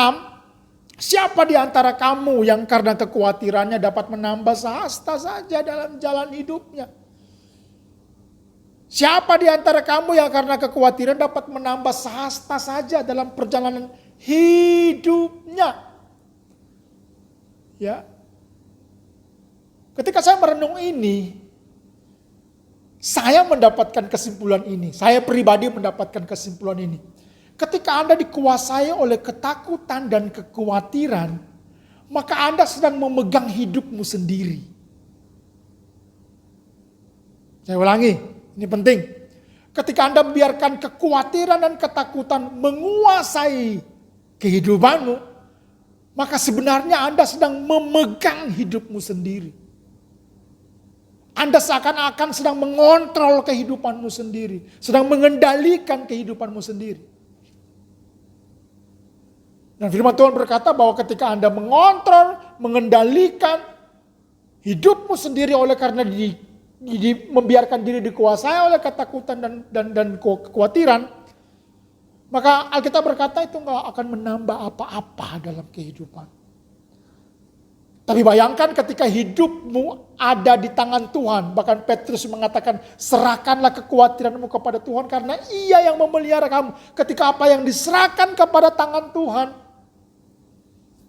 siapa di antara kamu yang karena kekhawatirannya dapat menambah sehasta saja dalam jalan hidupnya? Siapa di antara kamu yang karena kekhawatiran dapat menambah sehasta saja dalam perjalanan hidupnya? Ya. Ketika saya merenung ini, saya mendapatkan kesimpulan ini. Saya pribadi mendapatkan kesimpulan ini. Ketika Anda dikuasai oleh ketakutan dan kekhawatiran, maka Anda sedang memegang hidupmu sendiri. Saya ulangi, ini penting. Ketika Anda membiarkan kekhawatiran dan ketakutan menguasai kehidupanmu, maka sebenarnya Anda sedang memegang hidupmu sendiri. Anda seakan-akan sedang mengontrol kehidupanmu sendiri, sedang mengendalikan kehidupanmu sendiri. Dan firman Tuhan berkata bahwa ketika Anda mengontrol, mengendalikan hidupmu sendiri oleh karena membiarkan diri dikuasai oleh ketakutan dan kekhawatiran, maka Alkitab berkata itu nggak akan menambah apa-apa dalam kehidupan. Tapi bayangkan ketika hidupmu ada di tangan Tuhan, bahkan Petrus mengatakan serahkanlah kekhawatiranmu kepada Tuhan karena Ia yang memelihara kamu. Ketika apa yang diserahkan kepada tangan Tuhan,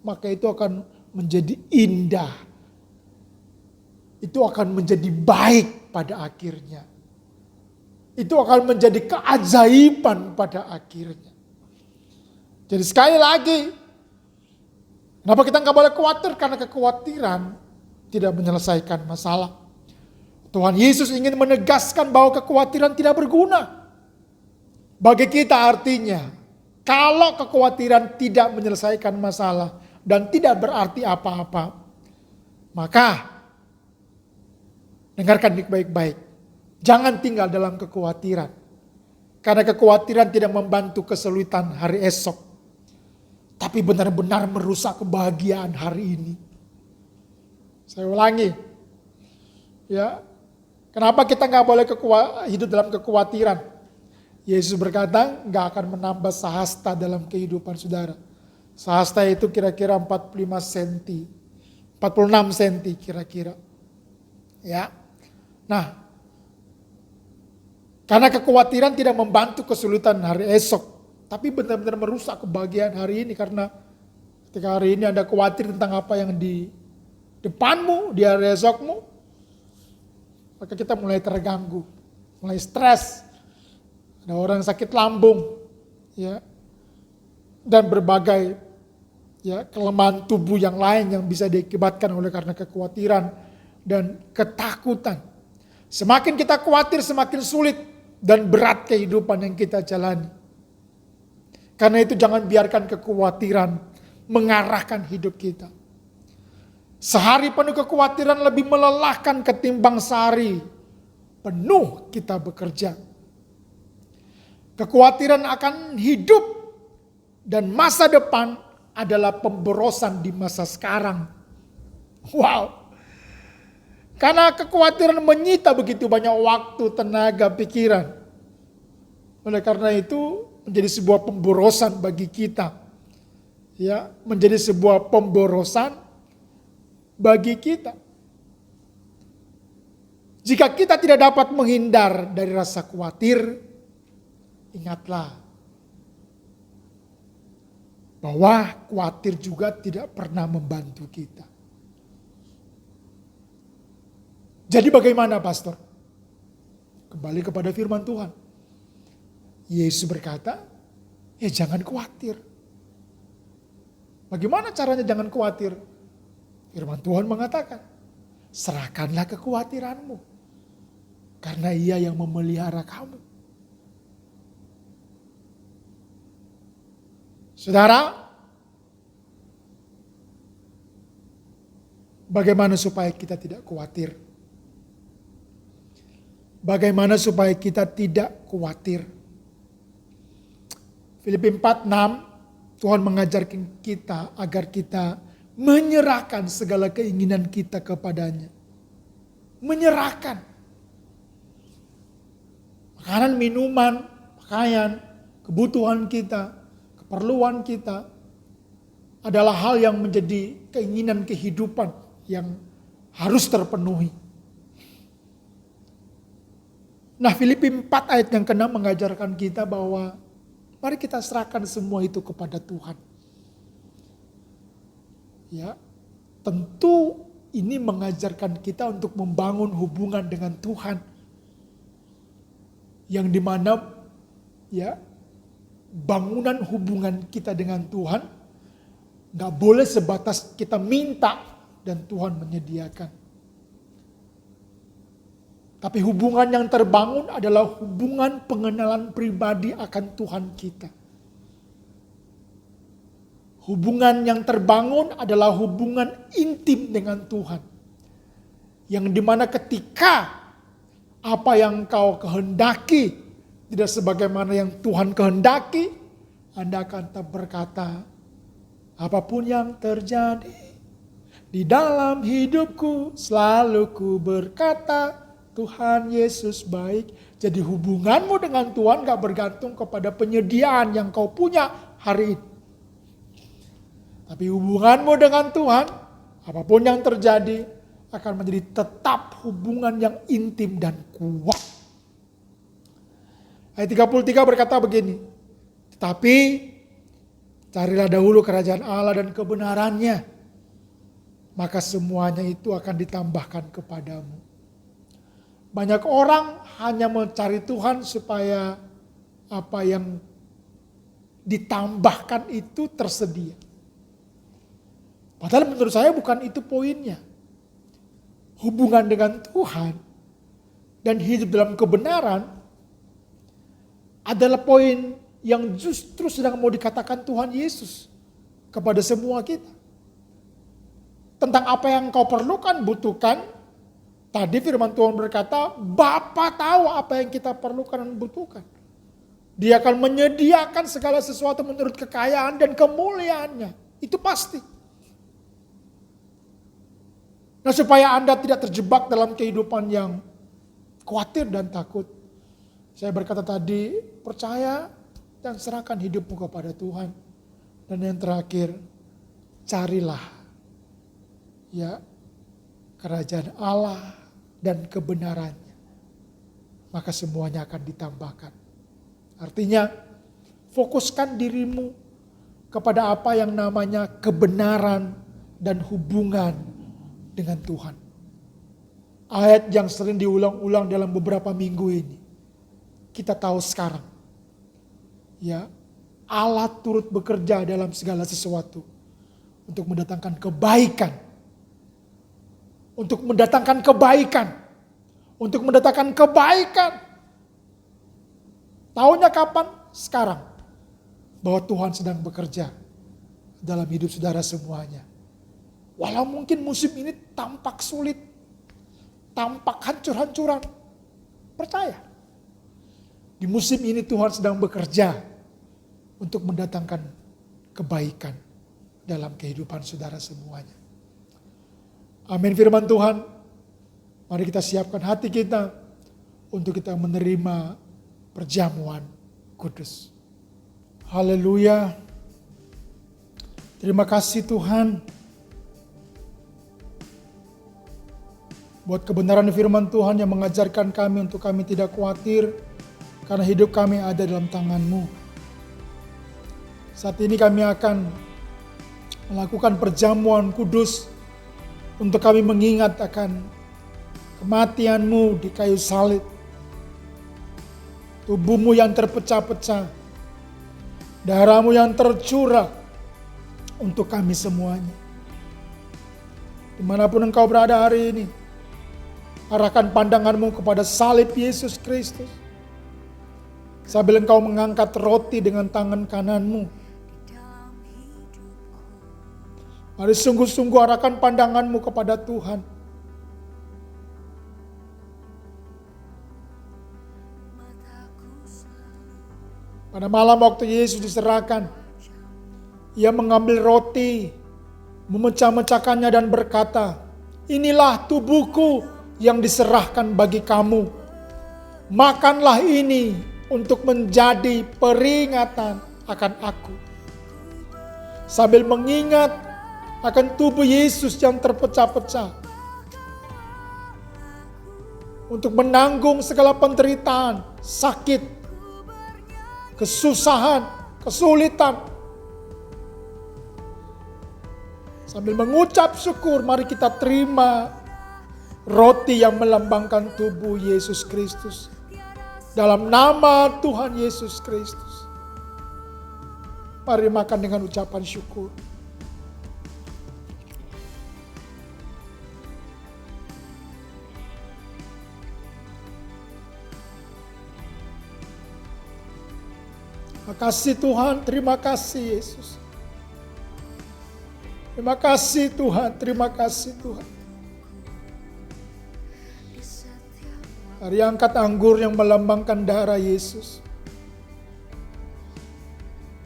maka itu akan menjadi indah. Itu akan menjadi baik pada akhirnya. Itu akan menjadi keajaiban pada akhirnya. Jadi sekali lagi, kenapa kita nggak boleh khawatir? Karena kekhawatiran tidak menyelesaikan masalah. Tuhan Yesus ingin menegaskan bahwa kekhawatiran tidak berguna. Bagi kita artinya, kalau kekhawatiran tidak menyelesaikan masalah dan tidak berarti apa-apa, maka dengarkan baik-baik. Jangan tinggal dalam kekhawatiran. Karena kekhawatiran tidak membantu kesulitan hari esok. Tapi benar-benar merusak kebahagiaan hari ini. Saya ulangi. Ya, kenapa kita nggak boleh hidup dalam kekhawatiran? Yesus berkata nggak akan menambah sehasta dalam kehidupan saudara. Sehasta itu kira-kira 45 cm. 46 cm kira-kira. Ya. Nah, karena kekhawatiran tidak membantu kesulitan hari esok. Tapi benar-benar merusak kebahagiaan hari ini. Karena ketika hari ini Anda khawatir tentang apa yang di depanmu, di hari esokmu, maka kita mulai terganggu, mulai stres. Ada orang sakit lambung, ya, dan berbagai ya kelemahan tubuh yang lain yang bisa diakibatkan oleh karena kekhawatiran dan ketakutan. Semakin kita khawatir, semakin sulit dan berat kehidupan yang kita jalani. Karena itu jangan biarkan kekhawatiran mengarahkan hidup kita. Sehari penuh kekhawatiran lebih melelahkan ketimbang sehari penuh kita bekerja. Kekhawatiran akan hidup dan masa depan adalah pemborosan di masa sekarang. Wow. Karena kekhawatiran menyita begitu banyak waktu, tenaga, pikiran. Oleh karena itu menjadi sebuah pemborosan bagi kita. Ya, menjadi sebuah pemborosan bagi kita. Jika kita tidak dapat menghindar dari rasa khawatir, ingatlah bahwa khawatir juga tidak pernah membantu kita. Jadi bagaimana, pastor? Kembali kepada firman Tuhan. Yesus berkata, ya jangan khawatir. Bagaimana caranya jangan khawatir? Firman Tuhan mengatakan, serahkanlah kekhawatiranmu. Karena Ia yang memelihara kamu. Saudara, bagaimana supaya kita tidak khawatir? Bagaimana supaya kita tidak khawatir? Filipi 4:6, Tuhan mengajarkan kita agar kita menyerahkan segala keinginan kita kepadanya. Menyerahkan. Makanan, minuman, pakaian, kebutuhan kita, keperluan kita adalah hal yang menjadi keinginan kehidupan yang harus terpenuhi. Nah, Filipi 4 ayat yang ke-6 mengajarkan kita bahwa mari kita serahkan semua itu kepada Tuhan. Ya, tentu ini mengajarkan kita untuk membangun hubungan dengan Tuhan. Yang dimana ya, bangunan hubungan kita dengan Tuhan gak boleh sebatas kita minta dan Tuhan menyediakan. Tapi hubungan yang terbangun adalah hubungan pengenalan pribadi akan Tuhan kita. Hubungan yang terbangun adalah hubungan intim dengan Tuhan. Yang dimana ketika apa yang kau kehendaki tidak sebagaimana yang Tuhan kehendaki, Anda akan tetap berkata, apapun yang terjadi di dalam hidupku selalu ku berkata, Tuhan Yesus baik. Jadi hubunganmu dengan Tuhan gak bergantung kepada penyediaan yang kau punya hari ini. Tapi hubunganmu dengan Tuhan, apapun yang terjadi, akan menjadi tetap hubungan yang intim dan kuat. Ayat 33 berkata begini, tetapi carilah dahulu kerajaan Allah dan kebenarannya, maka semuanya itu akan ditambahkan kepadamu. Banyak orang hanya mencari Tuhan supaya apa yang ditambahkan itu tersedia. Padahal menurut saya bukan itu poinnya. Hubungan dengan Tuhan dan hidup dalam kebenaran adalah poin yang justru sedang mau dikatakan Tuhan Yesus kepada semua kita. Tentang apa yang kau perlukan, butuhkan. Tadi firman Tuhan berkata, Bapa tahu apa yang kita perlukan dan butuhkan. Dia akan menyediakan segala sesuatu menurut kekayaan dan kemuliaannya. Itu pasti. Nah, supaya Anda tidak terjebak dalam kehidupan yang khawatir dan takut. Saya berkata tadi, percaya dan serahkan hidupmu kepada Tuhan. Dan yang terakhir, carilah ya kerajaan Allah dan kebenarannya, maka semuanya akan ditambahkan. Artinya, fokuskan dirimu kepada apa yang namanya kebenaran dan hubungan dengan Tuhan. Ayat yang sering diulang-ulang dalam beberapa minggu ini, kita tahu sekarang, ya, Allah turut bekerja dalam segala sesuatu untuk mendatangkan kebaikan. Untuk mendatangkan kebaikan. Untuk mendatangkan kebaikan. Tahunya kapan? Sekarang. Bahwa Tuhan sedang bekerja dalam hidup saudara semuanya. Walau mungkin musim ini tampak sulit, tampak hancur-hancuran, percaya. Di musim ini Tuhan sedang bekerja untuk mendatangkan kebaikan dalam kehidupan saudara semuanya. Amin firman Tuhan. Mari kita siapkan hati kita untuk kita menerima perjamuan kudus. Haleluya. Terima kasih Tuhan. Buat kebenaran firman Tuhan yang mengajarkan kami untuk kami tidak khawatir karena hidup kami ada dalam tangan-Mu. Saat ini kami akan melakukan perjamuan kudus untuk kami mengingat akan kematian-Mu di kayu salib. Tubuh-Mu yang terpecah-pecah, darah-Mu yang tercurah untuk kami semuanya. Dimanapun engkau berada hari ini, arahkan pandanganmu kepada salib Yesus Kristus. Sambil engkau mengangkat roti dengan tangan kananmu. Mari sungguh-sungguh arahkan pandanganmu kepada Tuhan. Pada malam waktu Yesus diserahkan, Ia mengambil roti, memecah-mecahkannya dan berkata, "Inilah tubuhku yang diserahkan bagi kamu. Makanlah ini untuk menjadi peringatan akan aku." Sambil mengingat akan tubuh Yesus yang terpecah-pecah, untuk menanggung segala penderitaan, sakit, kesusahan, kesulitan. Sambil mengucap syukur, mari kita terima roti yang melambangkan tubuh Yesus Kristus. Dalam nama Tuhan Yesus Kristus. Mari makan dengan ucapan syukur. Terima kasih Tuhan, terima kasih Yesus. Terima kasih Tuhan, terima kasih Tuhan. Mari angkat anggur yang melambangkan darah Yesus.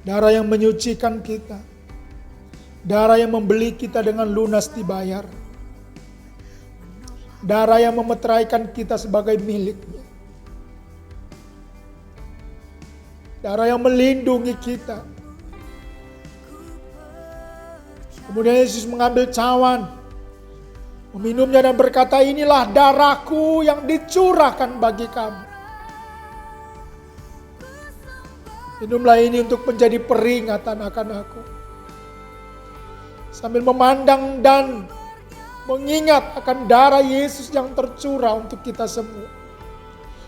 Darah yang menyucikan kita. Darah yang membeli kita dengan lunas dibayar. Darah yang memeteraikan kita sebagai miliknya. Darah yang melindungi kita. Kemudian Yesus mengambil cawan, meminumnya dan berkata, "Inilah darahku yang dicurahkan bagi kamu. Minumlah ini untuk menjadi peringatan akan aku." Sambil memandang dan mengingat akan darah Yesus yang tercurah untuk kita semua.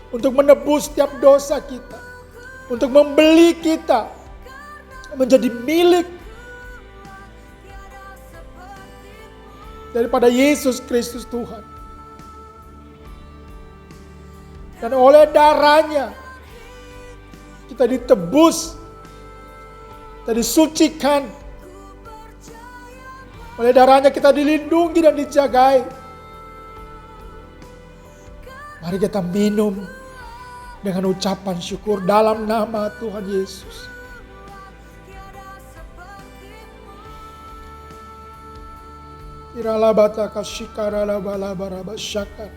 Untuk menebus setiap dosa kita. Untuk membeli kita menjadi milik daripada Yesus Kristus Tuhan. Dan oleh darahnya kita ditebus, kita disucikan. Oleh darahnya kita dilindungi dan dijagai. Mari kita minum dengan ucapan syukur dalam nama Tuhan Yesus. Iralabata kashikarala balabaraba syakar.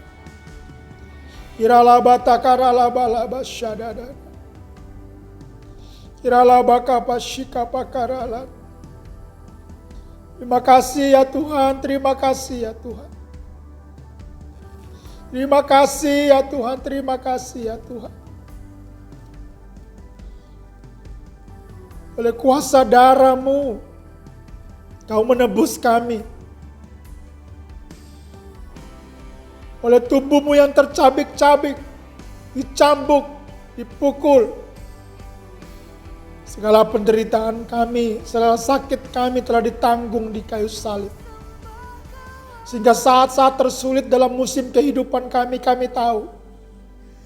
Iralabata karala balaba syadada. Iralabaka pashika pakarala. Terima kasih ya Tuhan, terima kasih ya Tuhan. Terima kasih ya Tuhan, terima kasih ya Tuhan. Oleh kuasa darah-Mu, Kau menebus kami. Oleh tubuh-Mu yang tercabik-cabik, dicambuk, dipukul. Segala penderitaan kami, segala sakit kami telah ditanggung di kayu salib. Sehingga saat-saat tersulit dalam musim kehidupan kami tahu,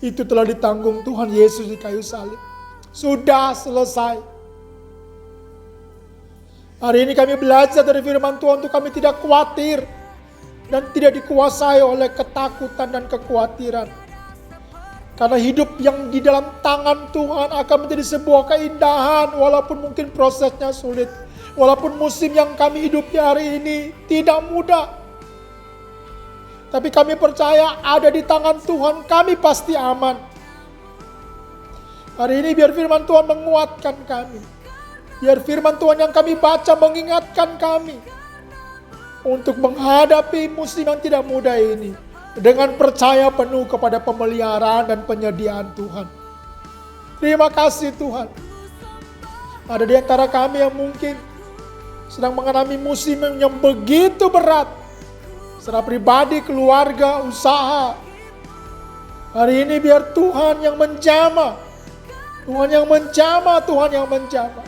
itu telah ditanggung Tuhan Yesus di kayu salib. Sudah selesai. Hari ini kami belajar dari firman Tuhan untuk kami tidak khawatir dan tidak dikuasai oleh ketakutan dan kekhawatiran. Karena hidup yang di dalam tangan Tuhan akan menjadi sebuah keindahan walaupun mungkin prosesnya sulit. Walaupun musim yang kami hidupi hari ini tidak mudah. Tapi kami percaya ada di tangan Tuhan, kami pasti aman. Hari ini biar firman Tuhan menguatkan kami. Biar firman Tuhan yang kami baca mengingatkan kami untuk menghadapi musim yang tidak mudah ini dengan percaya penuh kepada pemeliharaan dan penyediaan Tuhan. Terima kasih Tuhan. Ada di antara kami yang mungkin sedang mengalami musim yang begitu berat. Secara pribadi, keluarga, usaha. Hari ini biar Tuhan yang menjamah. Tuhan yang menjamah, Tuhan yang menjamah.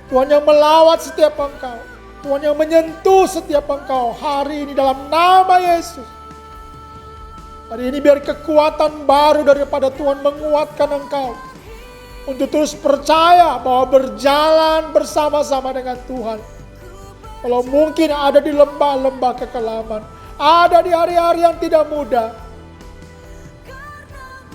Tuhan yang melawat setiap engkau. Tuhan yang menyentuh setiap engkau hari ini dalam nama Yesus. Hari ini biar kekuatan baru daripada Tuhan menguatkan engkau. Untuk terus percaya bahwa berjalan bersama-sama dengan Tuhan. Kalau mungkin ada di lembah-lembah kekelaman. Ada di hari-hari yang tidak mudah.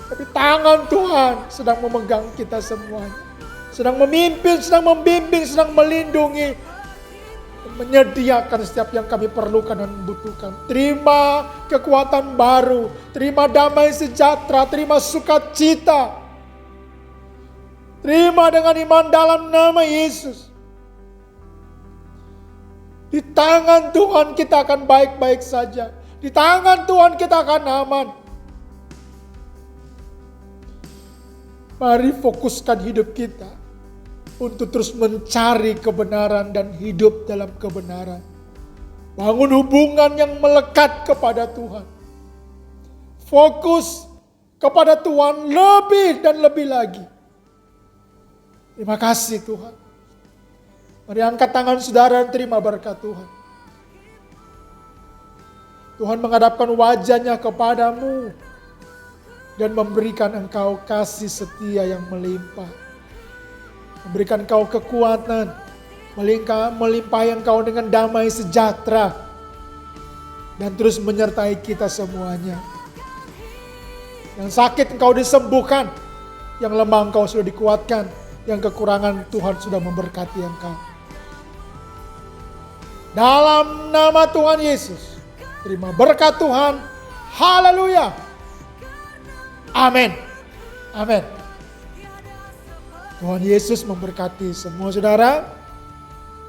Tapi tangan Tuhan sedang memegang kita semuanya. Sedang memimpin, sedang membimbing, sedang melindungi. Menyediakan setiap yang kami perlukan dan butuhkan. Terima kekuatan baru. Terima damai sejahtera. Terima sukacita. Terima dengan iman dalam nama Yesus. Di tangan Tuhan kita akan baik-baik saja. Di tangan Tuhan kita akan aman. Mari fokuskan hidup kita untuk terus mencari kebenaran dan hidup dalam kebenaran. Bangun hubungan yang melekat kepada Tuhan. Fokus kepada Tuhan lebih dan lebih lagi. Terima kasih Tuhan. Mari angkat tangan saudara dan terima berkat Tuhan. Tuhan menghadapkan wajahnya kepadamu dan memberikan engkau kasih setia yang melimpah. Memberikan engkau kekuatan, melimpahi engkau dengan damai sejahtera. Dan terus menyertai kita semuanya. Yang sakit engkau disembuhkan, yang lemah engkau sudah dikuatkan, yang kekurangan Tuhan sudah memberkati engkau. Dalam nama Tuhan Yesus, terima berkat Tuhan. Haleluya. Amin. Amin. Tuhan Yesus memberkati semua saudara.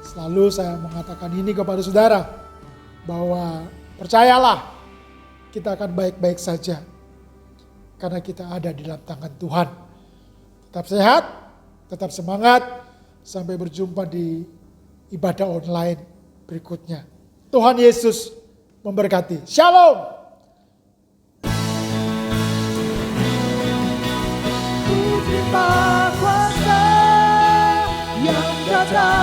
Selalu saya mengatakan ini kepada saudara, bahwa percayalah kita akan baik-baik saja. Karena kita ada di dalam tangan Tuhan. Tetap sehat, tetap semangat. Sampai berjumpa di ibadah online berikutnya. Tuhan Yesus memberkati. Shalom. Kuasa yang datang